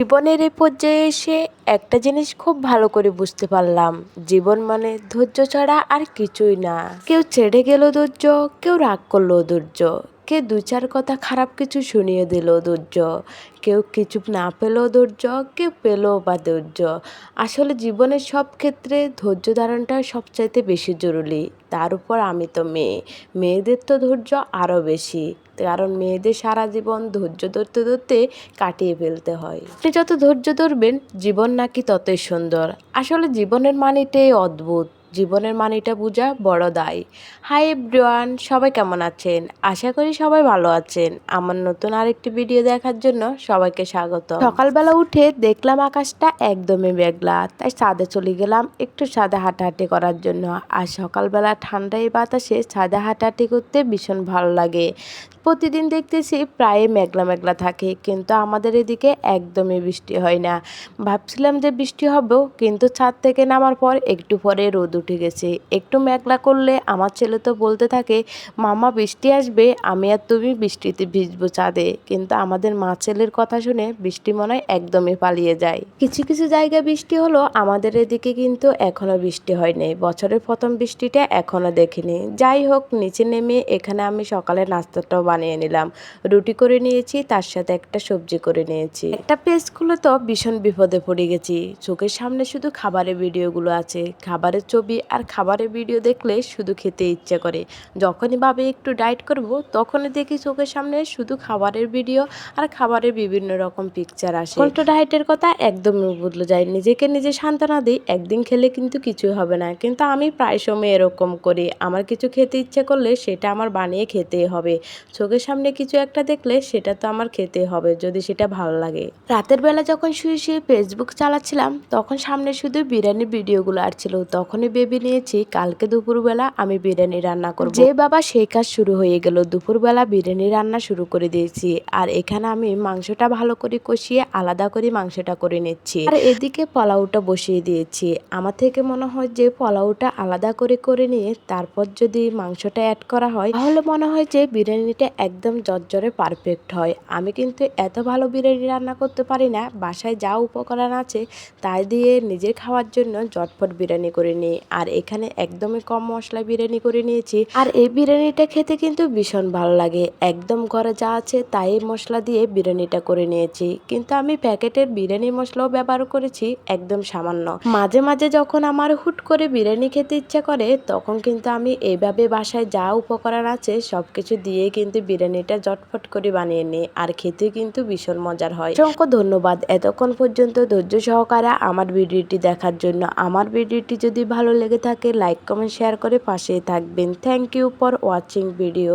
জীবনের এই পর্যায়ে এসে একটা জিনিস খুব ভালো করে বুঝতে পারলাম, জীবন মানে ধৈর্য ছাড়া আর কিছুই না। কেউ ছেড়ে গেল ধৈর্য, কেউ রাগ করলো ধৈর্য, কেউ দু চার কথা খারাপ কিছু শুনিয়ে দিল ধৈর্য, কেউ কিছু না পেলেও ধৈর্য, কেউ পেলেও বা ধৈর্য। আসলে জীবনের সব ক্ষেত্রে ধৈর্য ধারণটা সবচাইতে বেশি জরুরি। তার উপর আমি তো মেয়েদের তো ধৈর্য আরও বেশি, কারণ মেয়েদের সারা জীবন ধৈর্য ধরতে ধরতে কাটিয়ে ফেলতে হয়। আপনি যত ধৈর্য ধরবেন জীবন নাকি ততই সুন্দর। আসলে জীবনের মানেটাই অদ্ভুত, জীবনের মানেটা বোঝা বড় দায়। হাই এভরিওয়ান, সবাই কেমন আছেন? আশা করি সবাই ভালো আছেন। আমার নতুন আরেকটি ভিডিও দেখার জন্য সবাইকে স্বাগত। সকালবেলা উঠে দেখলাম আকাশটা একদমই মেঘলা, তাই ছাদে চলে গেলাম একটু ছাদে হাঁটাহাঁটি করার জন্য। আর সকালবেলা ঠান্ডা এই বাতাসে ছাদে হাঁটাহাঁটি করতে ভীষণ ভালো লাগে। প্রতিদিন দেখতেছি প্রায় মেঘলা মেঘলা থাকে, কিন্তু আমাদের এদিকে একদমই বৃষ্টি হয় না। ভাবছিলাম যে বৃষ্টি হবেও, কিন্তু ছাদ থেকে নামার পর একটু পরে রোদ উঠে গেছে। একটু মেঘলা করলে আমার ছেলে তো বলতে থাকে, মামা বৃষ্টি আসবে, আমি আর তুমি বৃষ্টিতে ভিজবো ছাদে। কিন্তু আমাদের মা ছেলের কথা শুনে বৃষ্টি মনে হয় একদমই পালিয়ে যায়। কিছু কিছু জায়গায় বৃষ্টি হলো, আমাদের এদিকে কিন্তু এখনো বৃষ্টি হয়নি। বছরের প্রথম বৃষ্টিটা এখনো দেখিনি। যাই হোক, নিচে নেমে এখানে আমি সকালে নাস্তাটাও বানিয়ে নিলাম। রুটি করে নিয়েছি, তার সাথে একটা সবজি করে নিয়েছি। একটা পেজ খুলে তো ভীষণ বিপদে পড়ে গেছি। চোখের সামনে শুধু খাবারের ভিডিওগুলো আছে, খাবারের ছবি আর খাবারের ভিডিও দেখলে শুধু খেতে ইচ্ছে করে। যখনই ভাবে একটু ডায়েট করব, তখনই দেখি চোখের সামনে শুধু খাবারের ভিডিও আর খাবারের বিভিন্ন রকম পিকচার আসে। উল্টো ডায়েটের কথা একদমই বদলে যায়। নিজেকে নিজে সান্ত্বনা দিই, একদিন খেলে কিন্তু কিছুই হবে না। কিন্তু আমি প্রায় সময় এরকম করি, আমার কিছু খেতে ইচ্ছে করলে সেটা আমার বানিয়ে খেতেই হবে। চোখের সামনে কিছু একটা দেখলে সেটা তো আমার খেতে হবে, যদি সেটা ভালো লাগে। রাতের বেলা যখন শুয়ে শুয়ে ফেসবুক চালাচ্ছিলাম, তখন সামনে শুধু বিরিয়ানির ভিডিওগুলো আসছিল। তখনই ভেবে নিয়েছি কালকে দুপুরবেলা আমি বিরিয়ানি রান্না করব। যে বাবা সেই কাজ শুরু হয়ে গেল, দুপুরবেলা বিরিয়ানি রান্না শুরু করে দিয়েছি। আর এখানে আমি মাংসটা ভালো করে কষিয়ে আলাদা করে মাংসটা করে নিচ্ছি, আর এদিকে পোলাওটা বসিয়ে দিয়েছি। আমার থেকে মনে হয় যে পোলাওটা আলাদা করে করে নিয়ে তারপর যদি মাংসটা অ্যাড করা হয়, তাহলে মনে হয় যে বিরিয়ানিটা একদম জর্জরে পারফেক্ট হয়। আমি কিন্তু এত ভালো বিরিয়ানি রান্না করতে পারি না। বাসায় যা উপকরণ আছে তাই দিয়ে নিজের খাওয়ার জন্য ঝটপট বিরিয়ানি করে নিই। আর এখানে একদমই কম মশলা বিরিয়ানি করে নিয়েছি। আর এই বিরিয়ানিটা খেতে কিন্তু ভীষণ ভালো লাগে। একদম ঘরে যা আছে তাই মশলা দিয়ে বিরিয়ানিটা করে নিয়েছি। কিন্তু আমি প্যাকেটের বিরিয়ানি মশলাও ব্যবহার করেছি একদম সামান্য। মাঝে মাঝে যখন আমার হুট করে বিরিয়ানি খেতে ইচ্ছা করে, তখন কিন্তু আমি এইভাবে বাসায় যা উপকরণ আছে সবকিছু দিয়ে কিন্তু বিরিয়ানিটা ঝটপট করে বানিয়ে নিই। আর খেতে কিন্তু ভীষণ মজার হয়। অসংখ্য ধন্যবাদ এতক্ষণ পর্যন্ত ধৈর্য সহকারে আমার ভিডিওটি দেখার জন্য। আমার ভিডিওটি যদি ভালো লেগে থাকে, লাইক কমেন্ট শেয়ার করে পাশেই থাকবেন। Thank you for watching video.